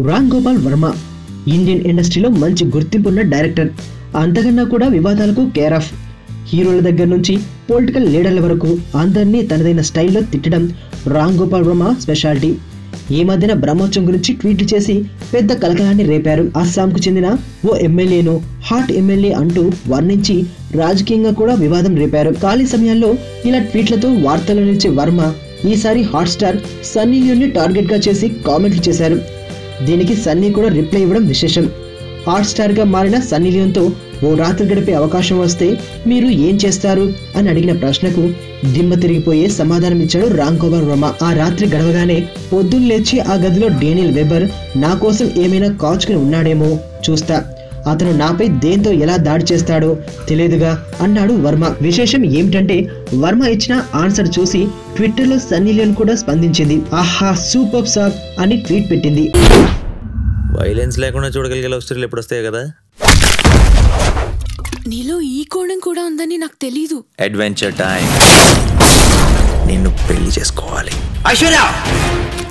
Ram Gopal Varma Indian ఇండస్ట్రీలో మంచి గుర్తింపున్న director. అంతకన్నా కూడా వివాదాలకు కేర్ ఆఫ్. హీరోల దగ్గర నుంచి పొలిటికల్ లీడర్ల వరకు అందరినీ తనదైన స్టైల్లో తిట్టడం రామ్ గోపాల్ వర్మ స్పెషాలిటీ. ఈ మధ్యన బ్రహ్మోత్సవం గురించి ట్వీట్లు చేసి పెద్ద కలకలాన్ని రేపారు. అస్సాంకు చెందిన ఓ ఎమ్మెల్యేను హాట్ ఎమ్మెల్యే అంటూ వర్ణించి రాజకీయంగా కూడా వివాదం రేపారు. ఖాళీ సమయాల్లో ఇలా ట్వీట్లతో వార్తల్లో నిలిచే వర్మ ఈసారి హాట్ స్టార్ సన్నీ లియోన్ని టార్గెట్ గా చేసి కామెంట్లు చేశారు. దీనికి సన్నీ కూడా రిప్లై ఇవ్వడం విశేషం. హాట్ స్టార్ గా మారిన సన్నీ లియోన్తో ఓ రాత్రి గడిపే అవకాశం వస్తే మీరు ఏం చేస్తారు అని అడిగిన ప్రశ్నకు దిమ్మ తిరిగిపోయే సమాధానం ఇచ్చాడు రామ్ గోపాల్ వర్మ. ఆ రాత్రి గడవగానే పొద్దున్న లేచి ఆ గదిలో డేనియల్ వెబర్ నా కోసం ఏమైనా కాచుకుని ఉన్నాడేమో చూస్తా, అతను నాపై దేంతో ఎలా దాడి చేస్తాడో తెలియదుగా అన్నాడు వర్మ. విశేషం ఏమిటంటే వర్మ ఇచ్చిన ఆన్సర్ చూసి ట్విట్టర్ లో సన్నీ లియోన్ కూడా స్పందించింది. ఆహా సూపర్ సార్ అని ట్వీట్ పెట్టింది. వైలెన్స్ లేకుండా చూడగలిగే లవ్ స్టోరీలు ఎప్పుడు వస్తాయి కదా. నీలో ఈ కోణం కూడా ఉందని నాకు తెలీదు. Adventure time. నిన్ను పెళ్లి చేసుకోవాలి, ఐశ్వర్య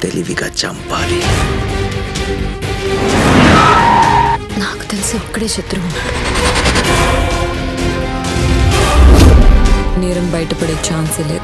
తెలివిగా చంపాలి. నాకు తెలిసి ఒక్కడే శత్రువు ఉన్నాడు. నేరం బయటపడే ఛాన్సే లేదు.